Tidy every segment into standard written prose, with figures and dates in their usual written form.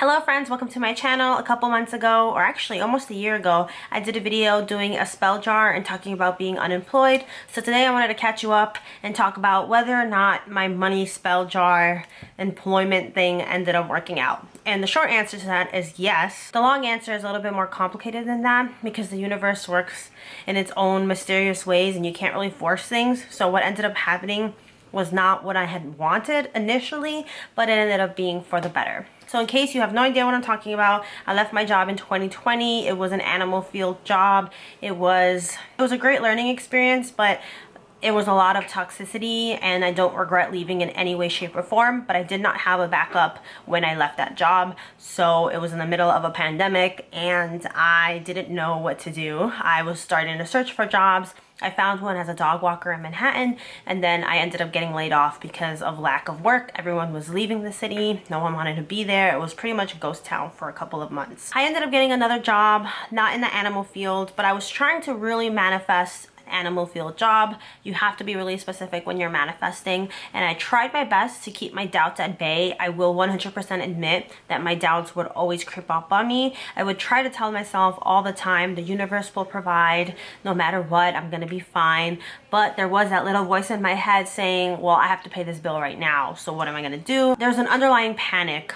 Hello friends, welcome to my channel. A couple months ago, or actually almost a year ago, I did a video doing a spell jar and talking about being unemployed. So today I wanted to catch you up and talk about whether or not my money spell jar employment thing ended up working out. And the short answer to that is yes. The long answer is a little bit more complicated than that because the universe works in its own mysterious ways and you can't really force things. So what ended up happening was not what I had wanted initially, but it ended up being for the better. So in case you have no idea what I'm talking about, I left my job in 2020. It was an animal field job. It was a great learning experience, but it was a lot of toxicity and I don't regret leaving in any way, shape, or form, but I did not have a backup when I left that job. So it was in the middle of a pandemic and I didn't know what to do. I was starting to search for jobs. I found one as a dog walker in Manhattan, and then I ended up getting laid off because of lack of work. Everyone was leaving the city. No one wanted to be there. It was pretty much a ghost town for a couple of months. I ended up getting another job, not in the animal field, but I was trying to really manifest animal field job. You have to be really specific when you're manifesting, and I tried my best to keep my doubts at bay. I will 100% admit that my doubts would always creep up on me. I would try to tell myself all the time, the universe will provide, no matter what, I'm gonna be fine. But there was that little voice in my head saying, well, I have to pay this bill right now, so what am I gonna do? There's an underlying panic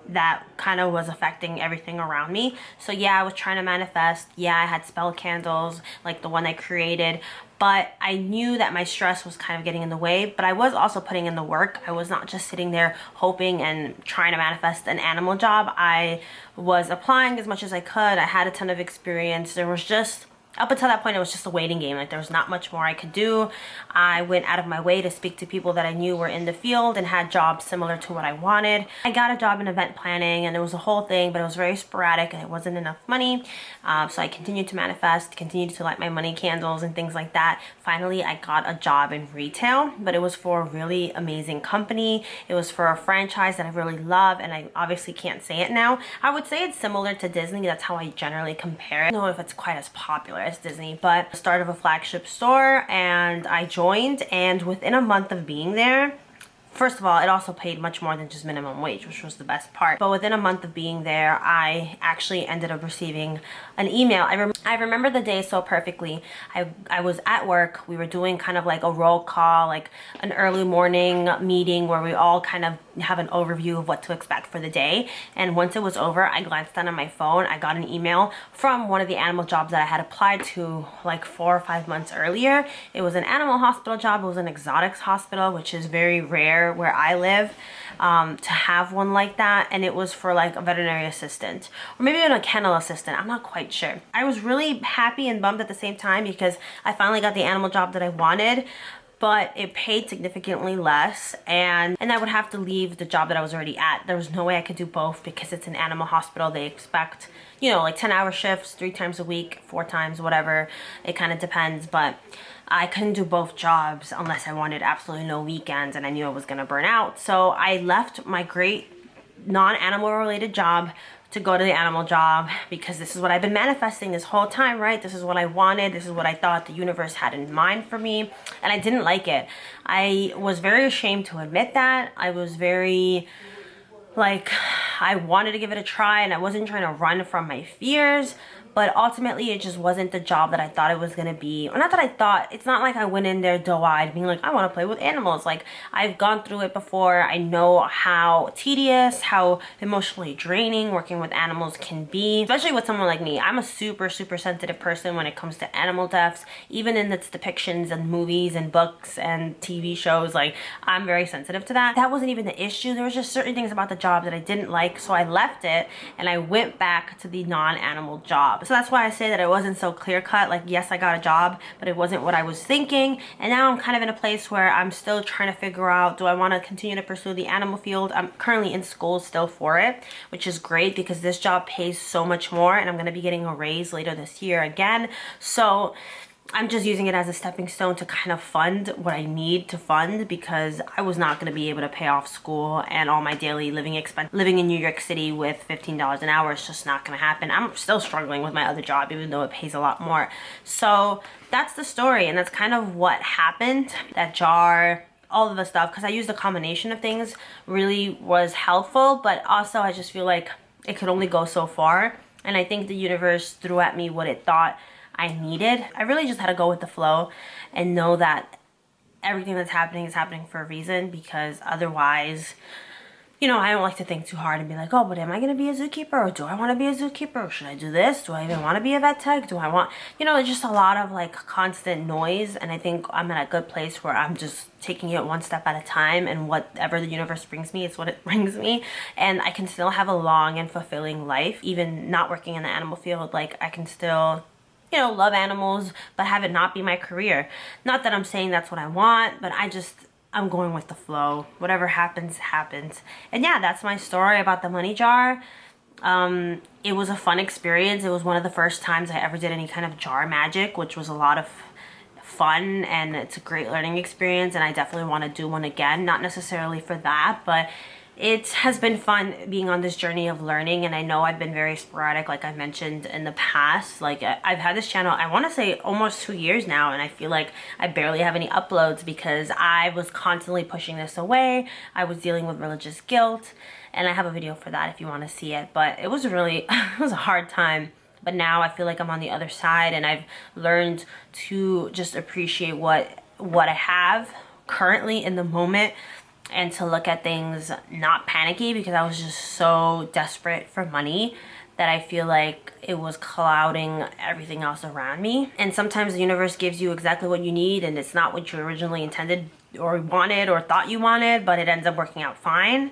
that kind of was affecting everything around me. So yeah, I was trying to manifest. Yeah, I had spell candles like the one I created, but I knew that my stress was kind of getting in the way, but I was also putting in the work. I was not just sitting there hoping and trying to manifest an animal job. I was applying as much as I could. I had a ton of experience. There was just, up until that point, it was just a waiting game. Like there was not much more I could do. I went out of my way to speak to people that I knew were in the field and had jobs similar to what I wanted. I got a job in event planning and it was a whole thing, but it was very sporadic and it wasn't enough money. So I continued to manifest, continued to light my money candles and things like that. Finally, I got a job in retail, but it was for a really amazing company. It was for a franchise that I really love, and I obviously can't say it now. I would say it's similar to Disney. That's how I generally compare it. I don't know if it's quite as popular as Disney, but the start of a flagship store, and I joined, and within a month of being there, first of all, it also paid much more than just minimum wage, which was the best part. But within a month of being there, I actually ended up receiving an email. I remember the day so perfectly. I was at work. We were doing kind of like a roll call, like an early morning meeting where we all kind of have an overview of what to expect for the day. And once it was over, I glanced down at my phone. I got an email from one of the animal jobs that I had applied to like 4 or 5 months earlier. It was an animal hospital job. It was an exotics hospital, which is very rare where I live to have one like that, and it was for like a veterinary assistant or maybe even a kennel assistant. I'm not quite sure. I was really happy and bummed at the same time because I finally got the animal job that I wanted, but it paid significantly less, and I would have to leave the job that I was already at. There was no way I could do both because it's an animal hospital. They expect, you know, like 10-hour shifts 3 times a week, 4 times, whatever. It kind of depends, but I couldn't do both jobs unless I wanted absolutely no weekends and I knew I was gonna burn out. So I left my great non-animal related job to go to the animal job because this is what I've been manifesting this whole time, right? This is what I wanted. This is what I thought the universe had in mind for me, and I didn't like it. I was very ashamed to admit that. I was very, like, I wanted to give it a try and I wasn't trying to run from my fears, but ultimately it just wasn't the job that I thought it was gonna be. Or not that I thought, it's not like I went in there doe-eyed being like, I wanna play with animals. Like, I've gone through it before. I know how tedious, how emotionally draining working with animals can be, especially with someone like me. I'm a super, super sensitive person when it comes to animal deaths, even in its depictions and movies and books and TV shows. Like, I'm very sensitive to that. That wasn't even the issue. There was just certain things about the job that I didn't like, so I left it and I went back to the non-animal job. So that's why I say that it wasn't so clear-cut. Like, yes, I got a job, but it wasn't what I was thinking. And now I'm kind of in a place where I'm still trying to figure out, do I want to continue to pursue the animal field? I'm currently in school still for it, which is great because this job pays so much more, and I'm going to be getting a raise later this year again. So I'm just using it as a stepping stone to kind of fund what I need to fund, because I was not going to be able to pay off school and all my daily living expense. Living in New York City with $15 an hour is just not going to happen. I'm still struggling with my other job, even though it pays a lot more. So that's the story, and that's kind of what happened. That jar, all of the stuff, because I used a combination of things, really was helpful, but also I just feel like it could only go so far. And I think the universe threw at me what it thought I needed. I really just had to go with the flow and know that everything that's happening is happening for a reason, because otherwise, you know, I don't like to think too hard and be like, oh, but am I going to be a zookeeper? Or do I want to be a zookeeper? Or should I do this? Do I even want to be a vet tech? Do I want, you know, it's just a lot of like constant noise. And I think I'm at a good place where I'm just taking it one step at a time, and whatever the universe brings me, it's what it brings me. And I can still have a long and fulfilling life, even not working in the animal field. Like, I can still, you know, love animals, but have it not be my career. Not that I'm saying that's what I want, but I'm going with the flow. Whatever happens, happens. And yeah, that's my story about the money jar. It was a fun experience. It was one of the first times I ever did any kind of jar magic, which was a lot of fun, and it's a great learning experience, and I definitely want to do one again. Not necessarily for that, but it has been fun being on this journey of learning. And I know I've been very sporadic, like I mentioned in the past. Like, I've had this channel, I want to say almost 2 years now, and I feel like I barely have any uploads because I was constantly pushing this away. I was dealing with religious guilt, and I have a video for that if you want to see it. But it was really, it was a hard time. But now I feel like I'm on the other side, and I've learned to just appreciate what I have currently in the moment, and to look at things not panicky, because I was just so desperate for money that I feel like it was clouding everything else around me. And sometimes the universe gives you exactly what you need, and it's not what you originally intended or wanted or thought you wanted, but it ends up working out fine.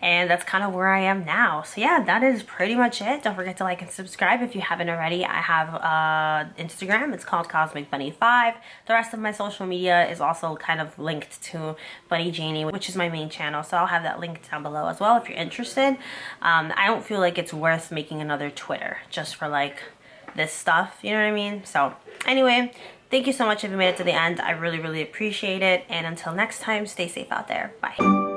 And that's kind of where I am now. So yeah, that is pretty much it. Don't forget to like and subscribe if you haven't already. I have Instagram. It's called Cosmic Bunny 5. The rest of my social media is also kind of linked to Bunny Janie, which is my main channel. So I'll have that linked down below as well if you're interested. I don't feel like it's worth making another Twitter just for like this stuff. You know what I mean? So anyway, thank you so much if you made it to the end. I really, really appreciate it. And until next time, stay safe out there. Bye.